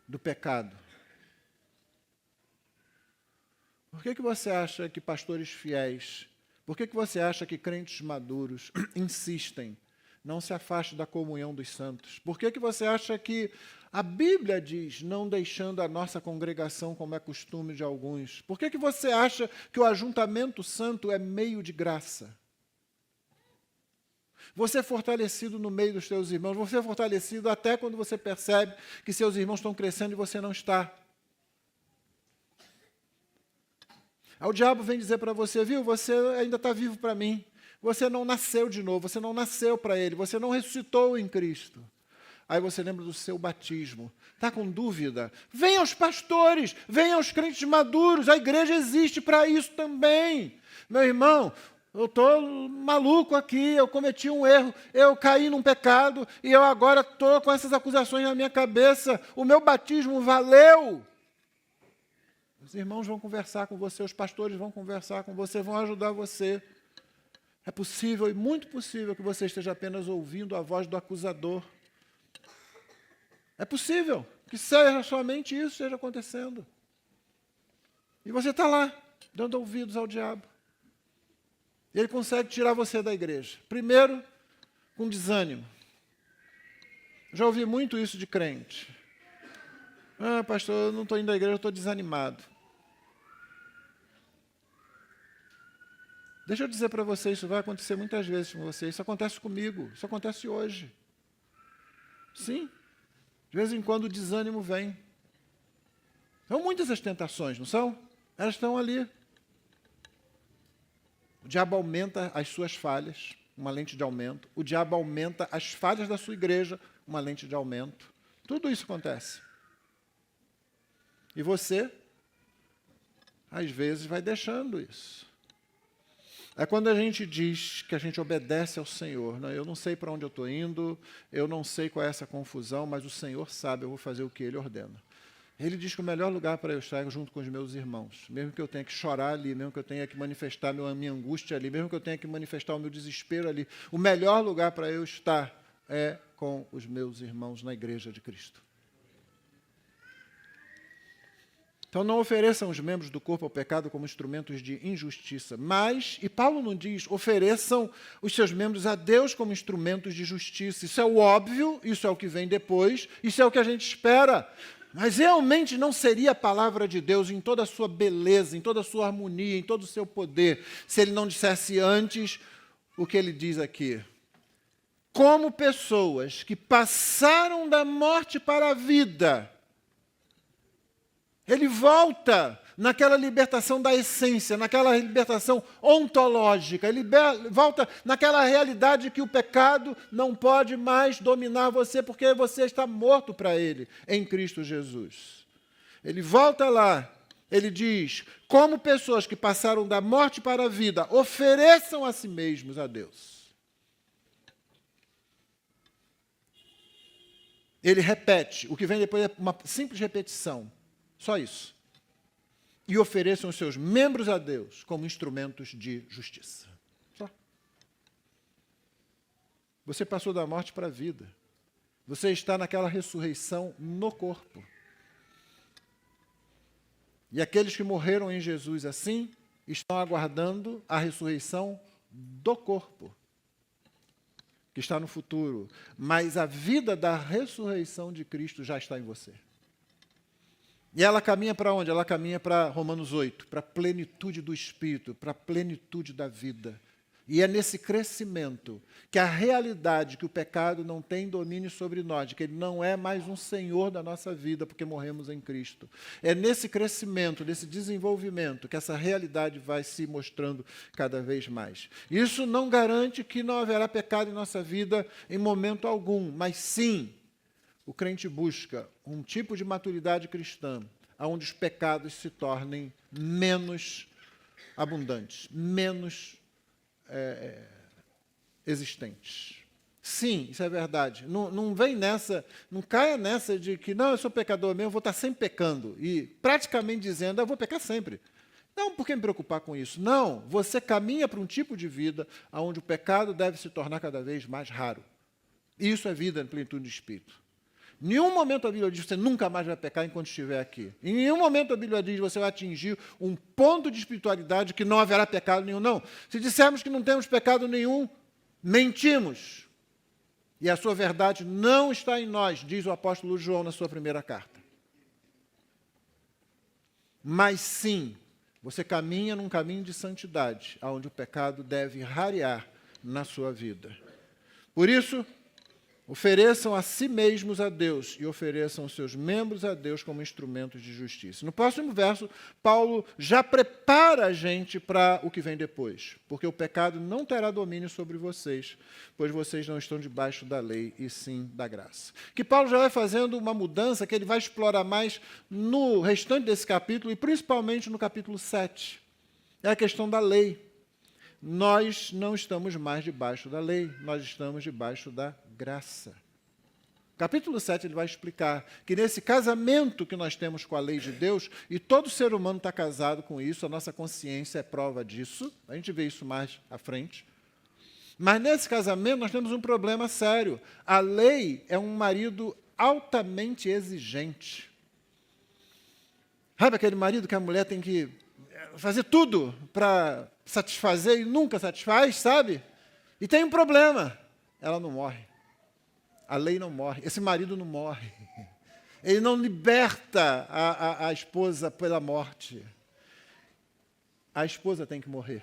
do pecado. Por que você acha que pastores fiéis, por que você acha que crentes maduros insistem, não se afaste da comunhão dos santos? Por que você acha que a Bíblia diz, não deixando a nossa congregação como é costume de alguns? Por que você acha que o ajuntamento santo é meio de graça? Você é fortalecido no meio dos seus irmãos, você é fortalecido até quando você percebe que seus irmãos estão crescendo e você não está. Aí o diabo vem dizer para você, viu, você ainda está vivo para mim. Você não nasceu de novo, você não nasceu para Ele, você não ressuscitou em Cristo. Aí você lembra do seu batismo. Está com dúvida? Venha aos pastores, venha aos crentes maduros, a igreja existe para isso também. Meu irmão, eu estou maluco aqui, eu cometi um erro, eu caí num pecado e eu agora estou com essas acusações na minha cabeça. O meu batismo valeu. Os irmãos vão conversar com você, os pastores vão conversar com você, vão ajudar você. É possível e muito possível que você esteja apenas ouvindo a voz do acusador. É possível que seja somente isso esteja acontecendo. E você está lá, dando ouvidos ao diabo. E ele consegue tirar você da igreja. Primeiro, com desânimo. Já ouvi muito isso de crente. Pastor, eu não estou indo à igreja, eu estou desanimado. Deixa eu dizer para você, isso vai acontecer muitas vezes com você. Isso acontece comigo, isso acontece hoje. Sim, de vez em quando o desânimo vem. São muitas as tentações, não são? Elas estão ali. O diabo aumenta as suas falhas, uma lente de aumento. O diabo aumenta as falhas da sua igreja, uma lente de aumento. Tudo isso acontece. E você, às vezes, vai deixando isso. É quando a gente diz que a gente obedece ao Senhor. Não, eu não sei para onde eu estou indo, eu não sei qual é essa confusão, mas o Senhor sabe, eu vou fazer o que Ele ordena. Ele diz que o melhor lugar para eu estar é junto com os meus irmãos. Mesmo que eu tenha que chorar ali, mesmo que eu tenha que manifestar a minha angústia ali, mesmo que eu tenha que manifestar o meu desespero ali, o melhor lugar para eu estar é com os meus irmãos na igreja de Cristo. Então não ofereçam os membros do corpo ao pecado como instrumentos de injustiça, mas, e Paulo não diz, ofereçam os seus membros a Deus como instrumentos de justiça. Isso é o óbvio, isso é o que vem depois, isso é o que a gente espera. Mas realmente não seria a palavra de Deus em toda a sua beleza, em toda a sua harmonia, em todo o seu poder, se ele não dissesse antes o que ele diz aqui. Como pessoas que passaram da morte para a vida, ele volta naquela libertação da essência, naquela libertação ontológica, ele volta naquela realidade que o pecado não pode mais dominar você, porque você está morto para ele em Cristo Jesus. Ele volta lá, ele diz, como pessoas que passaram da morte para a vida, ofereçam a si mesmos a Deus. Ele repete, o que vem depois é uma simples repetição. Só isso. E ofereçam os seus membros a Deus como instrumentos de justiça. Só. Você passou da morte para a vida. Você está naquela ressurreição no corpo. E aqueles que morreram em Jesus assim, estão aguardando a ressurreição do corpo, que está no futuro. Mas a vida da ressurreição de Cristo já está em você. E ela caminha para onde? Ela caminha para Romanos 8, para a plenitude do Espírito, para a plenitude da vida. E é nesse crescimento que a realidade que o pecado não tem domínio sobre nós, de que ele não é mais um senhor da nossa vida, porque morremos em Cristo. É nesse crescimento, nesse desenvolvimento, que essa realidade vai se mostrando cada vez mais. Isso não garante que não haverá pecado em nossa vida em momento algum, mas sim, o crente busca um tipo de maturidade cristã, onde os pecados se tornem menos abundantes, menos existentes. Sim, isso é verdade. Não vem nessa, não caia nessa de que, não, eu sou pecador mesmo, eu vou estar sempre pecando. E praticamente dizendo, eu vou pecar sempre. Não, por que me preocupar com isso? Não, você caminha para um tipo de vida onde o pecado deve se tornar cada vez mais raro. Isso é vida em plenitude de espírito. Em nenhum momento a Bíblia diz que você nunca mais vai pecar enquanto estiver aqui. Em nenhum momento a Bíblia diz que você vai atingir um ponto de espiritualidade que não haverá pecado nenhum. Não. Se dissermos que não temos pecado nenhum, mentimos. E a sua verdade não está em nós, diz o apóstolo João na sua primeira carta. Mas sim, você caminha num caminho de santidade, onde o pecado deve rarear na sua vida. Por isso, ofereçam a si mesmos a Deus e ofereçam os seus membros a Deus como instrumentos de justiça. No próximo verso, Paulo já prepara a gente para o que vem depois, porque o pecado não terá domínio sobre vocês, pois vocês não estão debaixo da lei, e sim da graça. Que Paulo já vai fazendo uma mudança que ele vai explorar mais no restante desse capítulo, e principalmente no capítulo 7. É a questão da lei. Nós não estamos mais debaixo da lei, nós estamos debaixo da graça. Capítulo 7 ele vai explicar que nesse casamento que nós temos com a lei de Deus, e todo ser humano está casado com isso, a nossa consciência é prova disso, a gente vê isso mais à frente. Mas nesse casamento nós temos um problema sério. A lei é um marido altamente exigente. Sabe aquele marido que a mulher tem que fazer tudo para satisfazer e nunca satisfaz, sabe? E tem um problema, ela não morre. A lei não morre, esse marido não morre. Ele não liberta a esposa pela morte. A esposa tem que morrer.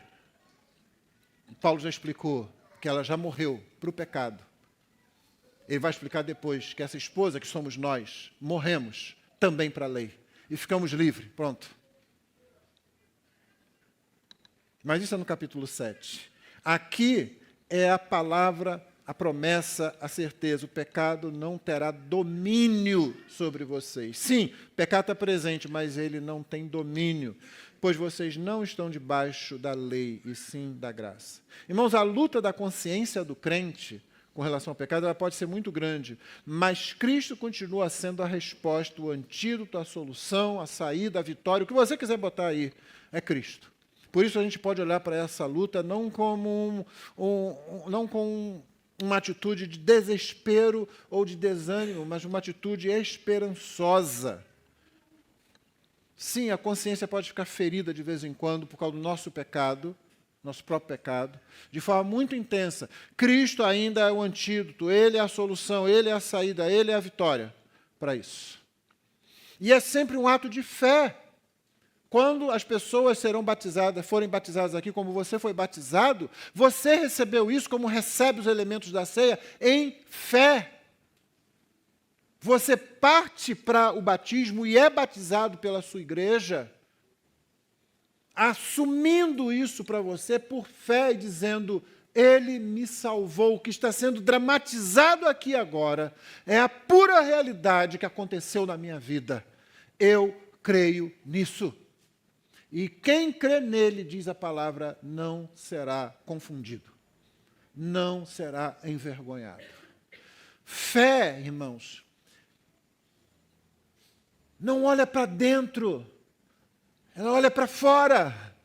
Paulo já explicou que ela já morreu para o pecado. Ele vai explicar depois que essa esposa, que somos nós, morremos também para a lei. E ficamos livres, pronto. Mas isso é no capítulo 7. Aqui é a palavra, a promessa, a certeza. O pecado não terá domínio sobre vocês. Sim, o pecado está presente, mas ele não tem domínio, pois vocês não estão debaixo da lei, e sim da graça. Irmãos, a luta da consciência do crente com relação ao pecado, ela pode ser muito grande, mas Cristo continua sendo a resposta, o antídoto, a solução, a saída, a vitória, o que você quiser botar aí, é Cristo. Por isso a gente pode olhar para essa luta não como uma atitude de desespero ou de desânimo, mas uma atitude esperançosa. Sim, a consciência pode ficar ferida de vez em quando por causa do nosso pecado, nosso próprio pecado, de forma muito intensa. Cristo ainda é o antídoto, Ele é a solução, Ele é a saída, Ele é a vitória para isso. E é sempre um ato de fé. Quando as pessoas forem batizadas aqui, como você foi batizado, você recebeu isso como recebe os elementos da ceia em fé. Você parte para o batismo e é batizado pela sua igreja, assumindo isso para você por fé e dizendo, Ele me salvou. O que está sendo dramatizado aqui agora é a pura realidade que aconteceu na minha vida. Eu creio nisso. E quem crê nele, diz a palavra, não será confundido, não será envergonhado. Fé, irmãos, não olha para dentro, ela olha para fora.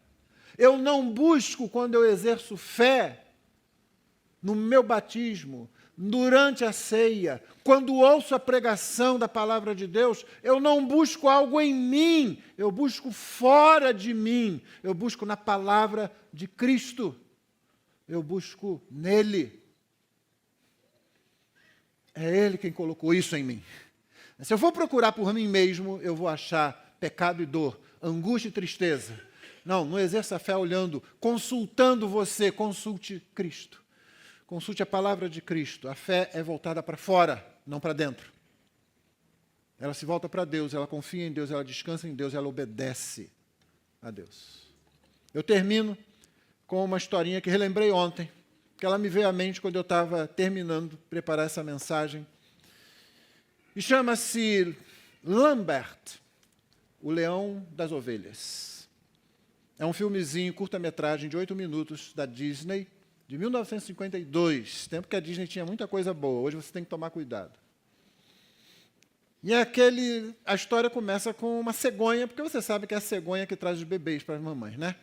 Eu não busco, quando eu exerço fé, no meu batismo, durante a ceia, quando ouço a pregação da palavra de Deus, eu não busco algo em mim, eu busco fora de mim, eu busco na palavra de Cristo, eu busco nele. É Ele quem colocou isso em mim. Se eu for procurar por mim mesmo, eu vou achar pecado e dor, angústia e tristeza. Não exerça a fé olhando, consultando você, consulte Cristo. Consulte a palavra de Cristo. A fé é voltada para fora, não para dentro. Ela se volta para Deus, ela confia em Deus, ela descansa em Deus, ela obedece a Deus. Eu termino com uma historinha que relembrei ontem, que ela me veio à mente quando eu estava terminando de preparar essa mensagem. E chama-se Lambert, o Leão das Ovelhas. É um filmezinho, curta-metragem de 8 minutos da Disney, de 1952, tempo que a Disney tinha muita coisa boa. Hoje você tem que tomar cuidado. E a história começa com uma cegonha, porque você sabe que é a cegonha que traz os bebês para as mamães, né?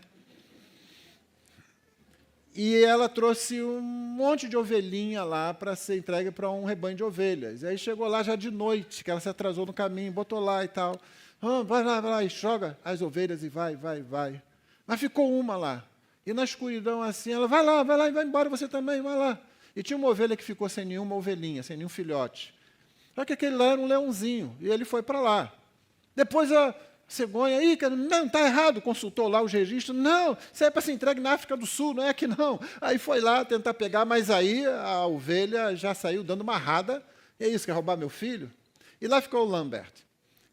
E ela trouxe um monte de ovelhinha lá para ser entregue para um rebanho de ovelhas. E aí chegou lá já de noite, que ela se atrasou no caminho, botou lá e tal. Vai lá, e joga as ovelhas e vai. Mas ficou uma lá. E na escuridão assim, ela vai lá e vai embora você também, vai lá. E tinha uma ovelha que ficou sem nenhuma ovelhinha, sem nenhum filhote. Só que aquele lá era um leãozinho, e ele foi para lá. Depois a cegonha, não, está errado, consultou lá os registros. Não, isso é para ser entregue na África do Sul, não é aqui não. Aí foi lá tentar pegar, mas aí a ovelha já saiu dando uma rada. E é isso, quer roubar meu filho? E lá ficou o Lambert,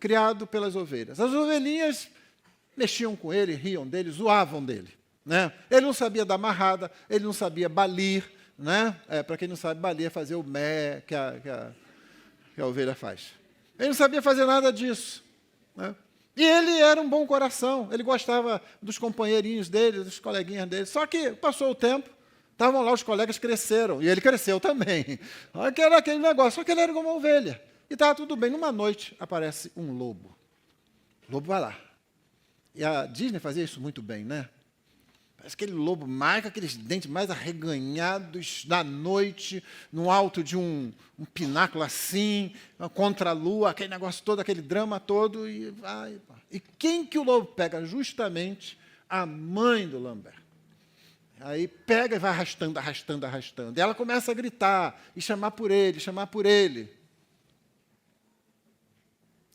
criado pelas ovelhas. As ovelhinhas mexiam com ele, riam dele, zoavam dele. Né? Ele não sabia dar amarrada, ele não sabia balir. Né? Para quem não sabe, balir é fazer o mé que a ovelha faz. Ele não sabia fazer nada disso. Né? E ele era um bom coração, ele gostava dos companheirinhos dele, dos coleguinhas dele. Só que passou o tempo, Estavam lá, os colegas cresceram, e ele cresceu também. Era aquele negócio, só que ele era como uma ovelha. E estava tudo bem. Numa noite, aparece um lobo. O lobo vai lá. E a Disney fazia isso muito bem, né? Parece aquele lobo mais, com aqueles dentes mais arreganhados, na noite, no alto de um pináculo assim, contra a lua, aquele negócio todo, aquele drama todo. E quem que o lobo pega? Justamente a mãe do Lambert. Aí pega e vai arrastando, arrastando, arrastando. E ela começa a gritar e chamar por ele, chamar por ele.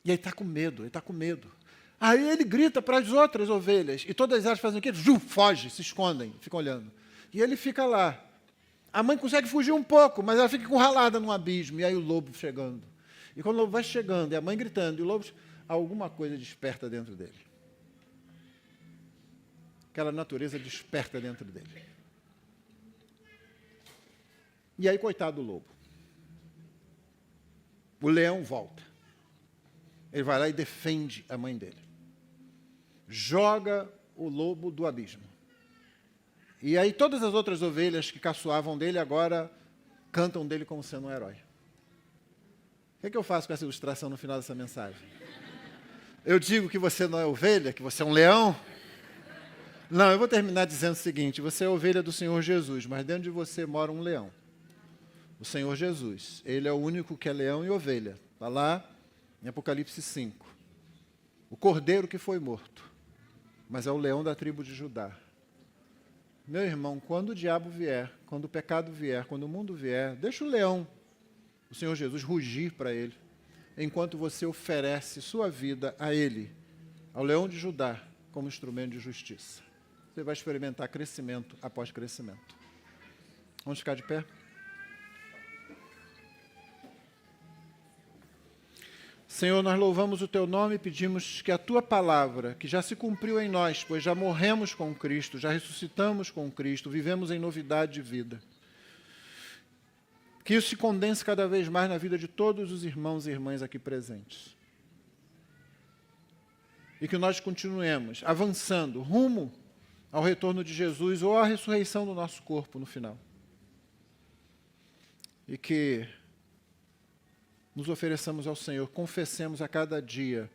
E aí está com medo, ele está com medo. Aí ele grita para as outras ovelhas, e todas elas fazem o quê? Foge, se escondem, ficam olhando. E ele fica lá. A mãe consegue fugir um pouco, mas ela fica encurralada num abismo, e aí o lobo chegando. E quando o lobo vai chegando, e a mãe gritando, e o lobo, alguma coisa desperta dentro dele. Aquela natureza desperta dentro dele. E aí, coitado do lobo. O leão volta. Ele vai lá e defende a mãe dele. Joga o lobo do abismo. E aí todas as outras ovelhas que caçoavam dele agora cantam dele como sendo um herói. O que eu faço com essa ilustração no final dessa mensagem? Eu digo que você não é ovelha, que você é um leão? Não, eu vou terminar dizendo o seguinte: você é ovelha do Senhor Jesus, mas dentro de você mora um leão. O Senhor Jesus, Ele é o único que é leão e ovelha. Está lá em Apocalipse 5. O cordeiro que foi morto, mas é o leão da tribo de Judá. Meu irmão, quando o diabo vier, quando o pecado vier, quando o mundo vier, deixa o leão, o Senhor Jesus, rugir para ele, enquanto você oferece sua vida a Ele, ao leão de Judá, como instrumento de justiça. Você vai experimentar crescimento após crescimento. Vamos ficar de pé? Senhor, nós louvamos o Teu nome e pedimos que a Tua palavra, que já se cumpriu em nós, pois já morremos com Cristo, já ressuscitamos com Cristo, vivemos em novidade de vida. Que isso se condense cada vez mais na vida de todos os irmãos e irmãs aqui presentes. E que nós continuemos avançando rumo ao retorno de Jesus ou à ressurreição do nosso corpo no final. E que nos ofereçamos ao Senhor, confessemos a cada dia,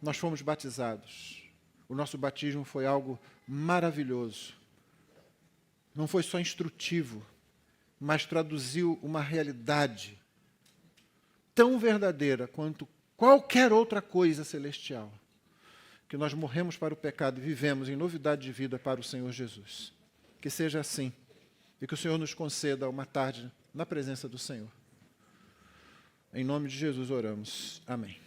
nós fomos batizados. O nosso batismo foi algo maravilhoso. Não foi só instrutivo, mas traduziu uma realidade tão verdadeira quanto qualquer outra coisa celestial. Que nós morremos para o pecado e vivemos em novidade de vida para o Senhor Jesus. Que seja assim. E que o Senhor nos conceda uma tarde na presença do Senhor. Em nome de Jesus oramos. Amém.